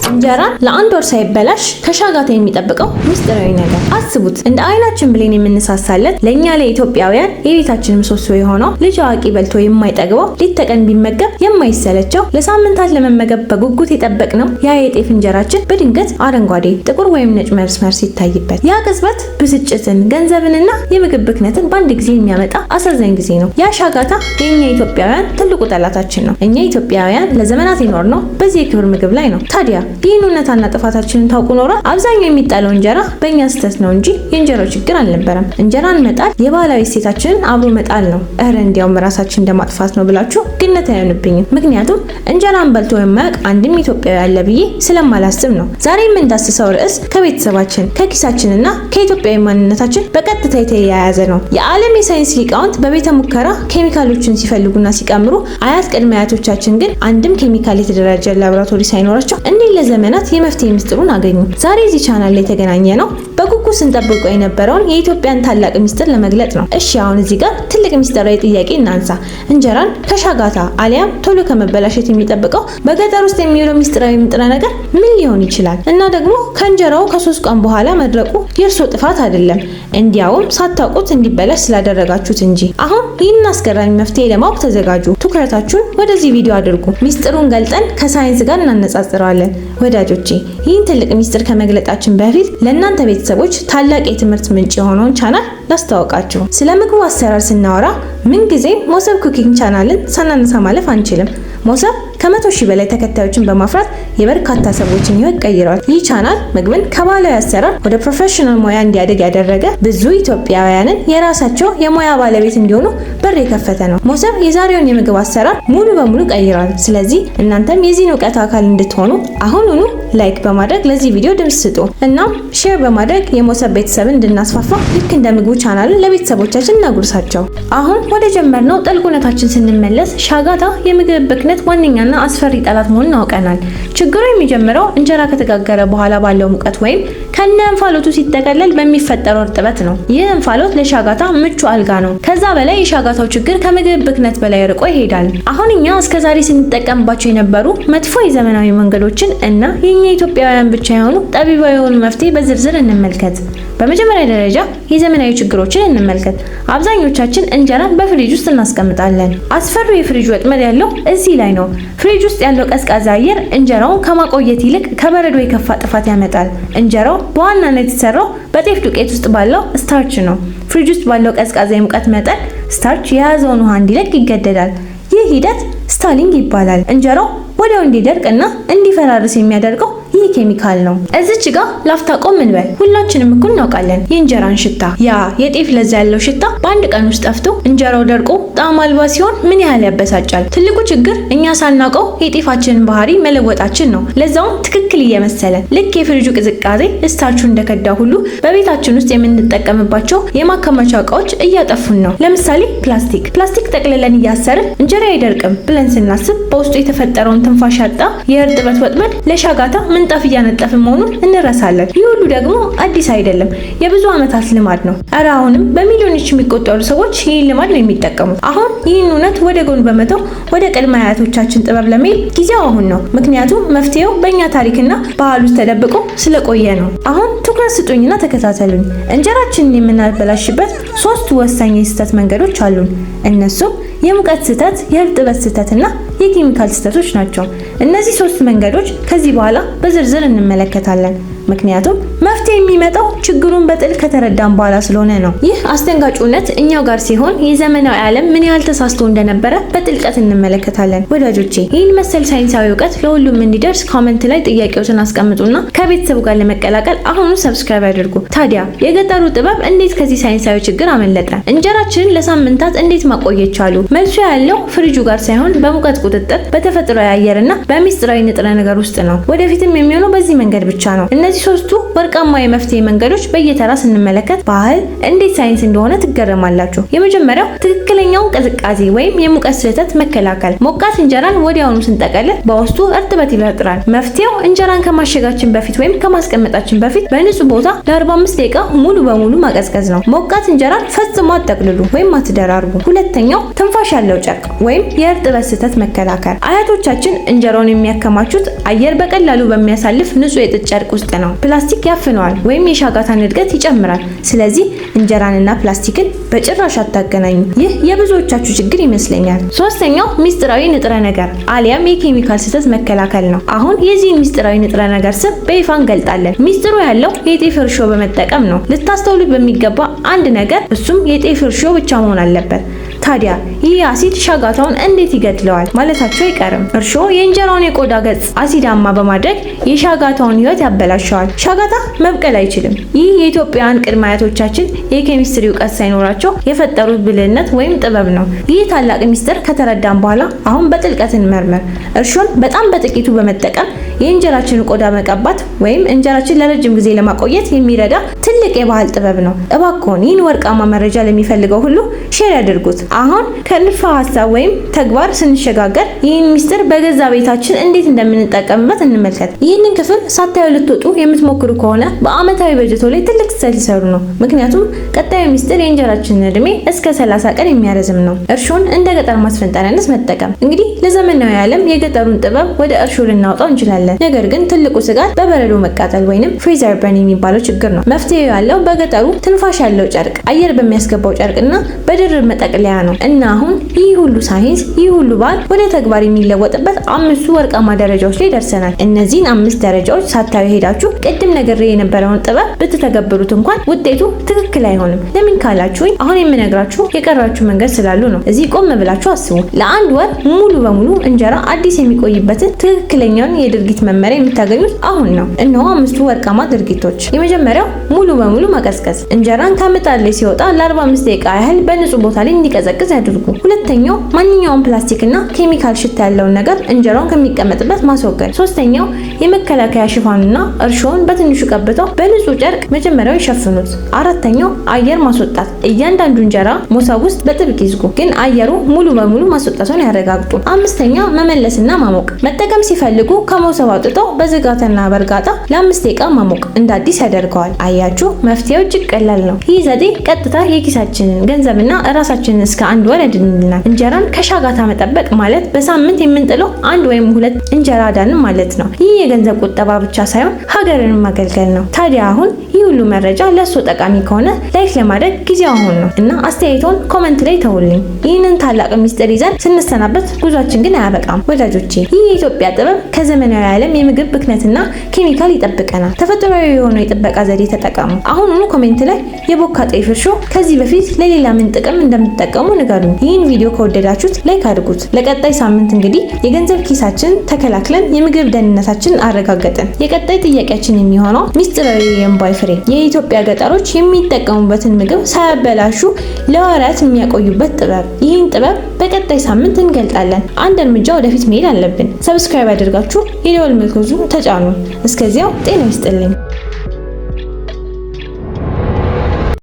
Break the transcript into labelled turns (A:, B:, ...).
A: እንጀራን ለአንድ ወር ሳይበላሽ ከሻጋታ የሚጠብቀው ሚስጥራዊ ነገር አስቡት። እንደ አይናችን ብሌን የምንሳሳለት ለኛ ለኢትዮጵያውያን የቤታችን ምሰሶ የሆነው ልጅ አዋቂ በልቶ የማይጠግበው ሊት ተቀን ቢመገብ የማይሰለቸው ለሳምንታት ለመመገብ በጉጉት የጠበቅነው ያ የጤፍ እንጀራችን በድንገት አረንጓዴ፣ ጥቁር ወይም ነጭ መስመር ሲታይበት ያ ቅጽበት ብስጭትን፣ ገንዘብንና የምግብ ብክነትን በአንድ ጊዜ የሚያመጣ አሳዛኝ ጊዜ ነው። ያ ሻጋታ የኛ ኢትዮጵያውያን ትልቁ ጠላታችን ነው። እኛ ኢትዮጵያውያን ለዘመናት የኖርነው በዚህ የክብር ምግብ ላይ ነው። ታዲያ ይህን እውነታና ጥፋታችንን ታውቁ ኖራ አብዛኛው የሚጣለው እንጀራ በእኛ ስህተት ነው እንጂ የእንጀራው ችግር አልነበረም። እንጀራን መጣል የባህላዊ እሴታችንን አብሮ መጣል ነው። እንዲያውም ራሳችን እንደማጥፋት ነው ብላችሁ ግነት አይሆንብኝም። ምክንያቱም እንጀራን በልቶ የማያውቅ አንድም ኢትዮጵያዊ አለ ብዬ ስለማላስብ ነው። ዛሬ የምንዳስሰው ርዕስ ከቤተሰባችን ከኪሳችንና ከኢትዮጵያዊ ማንነታችን በቀጥታ የተያያዘ ነው። የዓለም የሳይንስ ሊቃውንት በቤተ ሙከራ ኬሚካሎችን ሲፈልጉና ሲቀምሩ አያት ቅድመ አያቶቻችን ግን አንድም ኬሚካል የተደራጀ ላቦራቶሪ ሳይኖራቸው እንዲህ ለዘመናት የመፍትሄ ሚስጥሩን አገኙ። ዛሬ እዚህ ቻናል ላይ የተገናኘ ነው በጉጉት ስንጠብቀው የነበረውን የኢትዮጵያን ታላቅ ሚስጥር ለመግለጽ ነው። እሺ አሁን እዚህ ጋር ትልቅ ሚስጥራዊ ጥያቄ እናንሳ። እንጀራን ከሻጋታ አሊያም ቶሎ ከመበላሸት የሚጠብቀው በገጠር ውስጥ የሚውለው ሚስጥራዊ ንጥረ ነገር ምን ሊሆን ይችላል? እና ደግሞ ከእንጀራው ከ3 ቀን በኋላ መድረቁ የእርሶ ጥፋት አይደለም፣ እንዲያውም ሳታውቁት እንዲበላሽ ስላደረጋችሁት እንጂ። አሁን ይህን አስገራሚ መፍትሄ ለማወቅ ተዘጋጁ። ትኩረታችሁን ወደዚህ ቪዲዮ አድርጉ። ሚስጥሩን ገልጠን ከሳይንስ ጋር እናነጻጽረዋለን። ወዳጆቼ ይህን ትልቅ ሚስጥር ከመግለጣችን በፊት ለእናንተ ቤተሰቦች ታላቅ የትምህርት ምንጭ የሆነውን ቻናል ላስተዋውቃችሁ። ስለ ምግቡ አሰራር ስናወራ ምንጊዜም ሞሰብ ኩኪንግ ቻናልን ሳናነሳ ማለፍ አንችልም። ሞሰብ ከ100,000 በላይ ተከታዮችን በማፍራት የበርካታ ሰዎችን ሕይወት ቀይሯል። ይህ ቻናል ምግብን ከባህላዊ አሰራር ወደ ፕሮፌሽናል ሙያ እንዲያደግ ያደረገ፣ ብዙ ኢትዮጵያውያንን የራሳቸው የሙያ ባለቤት እንዲሆኑ በር የከፈተ ነው። ሞሰብ የዛሬውን የምግብ አሰራር ሙሉ በሙሉ ቀይሯል። ስለዚህ እናንተም የዚህን እውቀት አካል እንድትሆኑ አሁኑኑ ላይክ በማድረግ ለዚህ ቪዲዮ ድምጽ ስጡ። እናም ሼር በማድረግ የሞሰብ ቤተሰብን እንድናስፋፋ ልክ እንደ ምግቡ ቻናልን ለቤተሰቦቻችን እናጉርሳቸው። አሁን ወደ ጀመርነው ጥልቅ እውነታችን ስንመለስ ሻጋታ የምግብ ብክነት ዋነኛና አስፈሪ ጠላት መሆኑን አውቀናል። ችግሩ የሚጀምረው እንጀራ ከተጋገረ በኋላ ባለው ሙቀት ወይም ከነ እንፋሎቱ ሲጠቀለል በሚፈጠረው እርጥበት ነው። ይህ እንፋሎት ለሻጋታ ምቹ አልጋ ነው። ከዛ በላይ የሻጋታው ችግር ከምግብ ብክነት በላይ ርቆ ይሄዳል። አሁን እኛ እስከዛሬ ስንጠቀምባቸው የነበሩ መጥፎ የዘመናዊ መንገዶችን እና የኛ ኢትዮጵያውያን ብቻ የሆኑ ጠቢባዊ የሆኑ መፍትሄ በዝርዝር እንመልከት። በመጀመሪያ ደረጃ የዘመናዊ ችግሮችን እንመልከት። አብዛኞቻችን እንጀራን በፍሪጅ ውስጥ እናስቀምጣለን። አስፈሪው የፍሪጅ ወጥመድ ያለው እዚህ ላይ ነው። ፍሪጅ ውስጥ ያለው ቀዝቃዛ አየር እንጀራውን ከማቆየት ይልቅ ከበረዶ የከፋ ጥፋት ያመጣል። እንጀራው በዋናነት የተሰራው በጤፍ ዱቄት ውስጥ ባለው ስታርች ነው። ፍሪጅ ውስጥ ባለው ቀዝቃዛ የሙቀት መጠን ስታርች የያዘውን ውሃ እንዲለቅ ይገደዳል። ይህ ሂደት ስታሊንግ ይባላል። እንጀራው ወዲያው እንዲደርቅና እንዲፈራርስ የሚያደርገው ይህ ኬሚካል ነው። እዚች ጋር ላፍታ ቆም እንበል። ሁላችንም እኩል እናውቃለን የእንጀራን ሽታ። ያ የጤፍ ለዛ ያለው ሽታ በአንድ ቀን ውስጥ ጠፍቶ እንጀራው ደርቆ ጣዕም አልባ ሲሆን ምን ያህል ያበሳጫል። ትልቁ ችግር እኛ ሳናውቀው የጤፋችንን ባህሪ መለወጣችን ነው። ለዛውም ትክክል እየመሰለን። ልክ የፍሪጁ ቅዝቃዜ ስታርቹ እንደከዳ ሁሉ በቤታችን ውስጥ የምንጠቀምባቸው የማከማቻ እቃዎች እያጠፉን ነው። ለምሳሌ ፕላስቲክ ጠቅልለን እያሰርን እንጀራ አይደርቅም ብለን ስናስብ በውስጡ የተፈጠረውን ትንፋሽ ያጣ የእርጥበት ወጥመድ ለሻጋታ ምንጣፍ እያነጠፍን መሆኑን እንረሳለን። ይህ ሁሉ ደግሞ አዲስ አይደለም፣ የብዙ ዓመታት ልማድ ነው። ኧረ አሁንም በሚሊዮኖች የሚቆጠሩ ሰዎች ይህን ልማድ ነው የሚጠቀሙት። አሁን ይህን እውነት ወደ ጎን በመተው ወደ ቅድመ አያቶቻችን ጥበብ ለመሄድ ጊዜው አሁን ነው። ምክንያቱም መፍትሄው በእኛ ታሪክና ባህል ውስጥ ተደብቆ ስለቆየ ነው። አሁን ትኩረት ስጡኝና ተከታተሉኝ። እንጀራችንን የምናበላሽበት 3 ወሳኝ የስህተት መንገዶች አሉን። እነሱም የሙቀት ስህተት፣ የእርጥበት ስህተትና የኬሚካል ስህተቶች ናቸው። እነዚህ 3 መንገዶች ከዚህ በኋላ በዝርዝር እንመለከታለን። ምክንያቱም መፍትሄ የሚመጣው ችግሩን በጥልቅ ከተረዳን በኋላ ስለሆነ ነው። ይህ አስደንጋጭ እውነት እኛው ጋር ሲሆን የዘመናዊ ዓለም ምን ያህል ተሳስቶ እንደነበረ በጥልቀት እንመለከታለን። ወዳጆቼ ይህን መሰል ሳይንሳዊ እውቀት ለሁሉም እንዲደርስ ኮሜንት ላይ ጥያቄዎችን አስቀምጡና ከቤተሰቡ ጋር ለመቀላቀል አሁኑ ሰብስክራይብ ያድርጉ። ታዲያ የገጠሩ ጥበብ እንዴት ከዚህ ሳይንሳዊ ችግር አመለጠ? እንጀራችንን ለሳምንታት እንዴት ማቆየት ቻሉ? መልሱ ያለው ፍሪጁ ጋር ሳይሆን በሙቀት ቁጥጥር፣ በተፈጥሯዊ አየርና በሚስጥራዊ ንጥረ ነገር ውስጥ ነው። ወደፊትም የሚሆነው በዚህ መንገድ ብቻ ነው። እነዚህ 3ቱ ወርቃማ የመፍትሄ መንገዶች በየተራ ስንመለከት ባህል እንዴት ሳይንስ እንደሆነ ትገረማላችሁ። የመጀመሪያው ትክክለኛውን ቅዝቃዜ ወይም የሙቀት ስህተት መከላከል። ሞቃት እንጀራን ወዲያውኑ ስንጠቀልል በውስጡ እርጥበት ይፈጥራል። መፍትሄው እንጀራን ከማሸጋችን በፊት ወይም ከማስቀመጣችን በፊት በንጹህ ቦታ ለ45 ደቂቃ ሙሉ በሙሉ ማቀዝቀዝ ነው። ሞቃት እንጀራን ፈጽሞ አጠቅልሉ ወይም አትደራርቡ። ሁለተኛው ትንፋሽ ያለው ጨርቅ ወይም የእርጥበት ስህተት መከላከል። አያቶቻችን እንጀራውን የሚያከማቹት አየር በቀላሉ በሚያሳልፍ ንጹህ የጥጥ ጨርቅ ውስጥ ነው። ፕላስቲክ ያፍነዋል ወይም የሻጋታን እድገት ይጨምራል። ስለዚህ እንጀራንና ፕላስቲክን በጭራሽ አታገናኙ። ይህ የብዙዎቻችሁ ችግር ይመስለኛል። ሶስተኛው ሚስጥራዊ ንጥረ ነገር አሊያም የኬሚካል ስህተት መከላከል ነው። አሁን የዚህን ሚስጥራዊ ንጥረ ነገር ስም በይፋ እንገልጣለን። ሚስጥሩ ያለው የጤፍ እርሾ በመጠቀም ነው። ልታስተውሉት በሚገባ አንድ ነገር እሱም የጤፍ እርሾ ብቻ መሆን አለበት። ታዲያ ይህ አሲድ ሻጋታውን እንዴት ይገድለዋል ማለታቸው አይቀርም። እርሾ የእንጀራውን የቆዳ ገጽ አሲዳማ በማድረግ የሻጋታውን ሕይወት ያበላሸዋል። ሻጋታ መብቀል አይችልም። ይህ የኢትዮጵያውያን ቅድመ አያቶቻችን የኬሚስትሪ እውቀት ሳይኖራቸው የፈጠሩት ብልህነት ወይም ጥበብ ነው። ይህ ታላቅ ሚስጥር ከተረዳን በኋላ አሁን በጥልቀት እንመርምር። እርሾን በጣም በጥቂቱ በመጠቀም የእንጀራችንን ቆዳ መቀባት ወይም እንጀራችን ለረጅም ጊዜ ለማቆየት የሚረዳ ትልቅ የባህል ጥበብ ነው። እባክዎን ይህን ወርቃማ መረጃ ለሚፈልገው ሁሉ ሼር ያድርጉት። አሁን ከንድፈ ሐሳብ ወይም ተግባር ስንሸጋገር ይህን ሚስጥር በገዛ ቤታችን እንዴት እንደምንጠቀምበት እንመልከት። ይህንን ክፍል ሳታዩ ልትወጡ የምትሞክሩ ከሆነ በአመታዊ በጀቶ ላይ ትልቅ ስህተት ሊሰሩ ነው። ምክንያቱም ቀጣዩ ሚስጥር የእንጀራችንን እድሜ እስከ 30 ቀን የሚያረዝም ነው። እርሾን እንደ ገጠር ማስፈንጠሪያነት መጠቀም። እንግዲህ ለዘመናዊ ዓለም የገጠሩን ጥበብ ወደ እርሾ ልናወጣው እንችላለን። ነገር ግን ትልቁ ስጋት በበረዶ መቃጠል ወይንም ፍሪዘር በርን የሚባለው ችግር ነው። መፍትሄው ያለው በገጠሩ ትንፋሽ ያለው ጨርቅ፣ አየር በሚያስገባው ጨርቅና በድርብ መጠቅለያ ነው። እና አሁን ይህ ሁሉ ሳይንስ፣ ይህ ሁሉ ባህል ወደ ተግባር የሚለወጥበት 5 ወርቃማ ደረጃዎች ላይ ደርሰናል። እነዚህን 5 ደረጃዎች ሳታዩ ሄዳችሁ ቅድም ነግሬ የነበረውን ጥበብ ብትተገብሩት እንኳን ውጤቱ ትክክል አይሆንም። ለምን ካላችሁኝ አሁን የምነግራችሁ የቀራችሁ መንገድ ስላሉ ነው። እዚህ ቆም ብላችሁ አስቡ። ለአንድ ወር ሙሉ በሙሉ እንጀራ አዲስ የሚቆይበትን ትክክለኛውን የድርጊት መመሪያ የምታገኙት አሁን ነው። እነሆ 5 ወርቃማ ድርጊቶች። የመጀመሪያው ሙሉ በሙሉ መቀዝቀዝ። እንጀራን ከምጣድ ላይ ሲወጣ ለ45 ደቂቃ ያህል በንጹህ ቦታ ላይ እንዲቀዘቅዝ ያድርጉ። ሁለተኛው ማንኛውም ፕላስቲክና ኬሚካል ሽታ ያለውን ነገር እንጀራውን ከሚቀመጥበት ማስወገድ። ሶስተኛው የመከላከያ ሽፋኑና እርሾውን በትንሹ ቀብተው በንጹህ ጨርቅ መጀመሪያው ይሸፍኑት። አራተኛው አየር ማስወጣት። እያንዳንዱ እንጀራ ሞሰብ ውስጥ በጥብቅ ይዝጉ፣ ግን አየሩ ሙሉ በሙሉ ማስወጣቱን ያረጋግጡ። አምስተኛ መመለስና ማሞቅ። መጠቀም ሲፈልጉ ከሞሰብ አውጥተው በዝጋታና በእርጋታ ለ5 ደቂቃ ማሞቅ እንደ አዲስ ያደርገዋል። አያችሁ፣ መፍትሄው እጅግ ቀላል ነው። ይህ ዘዴ ቀጥታ የኪሳችንን ገንዘብና ራሳችንን እስከ 1 ወር ያድንልናል። እንጀራን ከሻጋታ መጠበቅ ማለት በሳምንት የምንጥለው 1 ወይም 2 እንጀራ አዳንን ማለት ነው። ይህ የገንዘብ ቁጠባ ብቻ ሳይሆን ሀገርን ማገልገል ነው። ታዲያ አሁን ይህ ሁሉ መረጃ ለእሱ ጠቃሚ ከሆነ ላይክ ለማድረግ ጊዜው አሁን ነው እና አስተያየቶን ኮመንት ላይ ተውልኝ። ይህንን ታላቅ ሚስጥር ይዘን ስንሰናበት ጉዟችን ግን አያበቃም ወዳጆቼ። ይህ የኢትዮጵያ ጥበብ ከዘመናዊ ዓለም የምግብ ብክነትና ኬሚካል ይጠብቀናል። ተፈጥሯዊ የሆነው የጥበቃ ዘዴ ተጠቀሙ። አሁኑኑ ኮሜንት ላይ የቦካ ጤፍ እርሾ ከዚህ በፊት ለሌላ ምን ጥቅም እንደምትጠቀሙ ንገሩኝ። ይህን ቪዲዮ ከወደዳችሁት ላይክ አድርጉት። ለቀጣይ ሳምንት እንግዲህ የገንዘብ ኪሳችን ተከላክለን የምግብ ደህንነታችንን አረጋገጥን። የቀጣይ ጥያቄያችን የሚሆነው ሚስጥራዊ የእምቧይ ፍሬ የኢትዮጵያ ገጠሮች የሚጠቀሙበትን ምግብ ሳያበላሹ ለወራት የሚያቆዩበት ጥበብ። ይህን ጥበብ በቀጣይ ሳምንት እንገልጣለን። አንድ እርምጃ ወደፊት መሄድ አለብን። ሰብስክራይብ አድርጋችሁ የደወል ምልክቱን ተጫኑ። እስከዚያው ጤና ይስጥልኝ።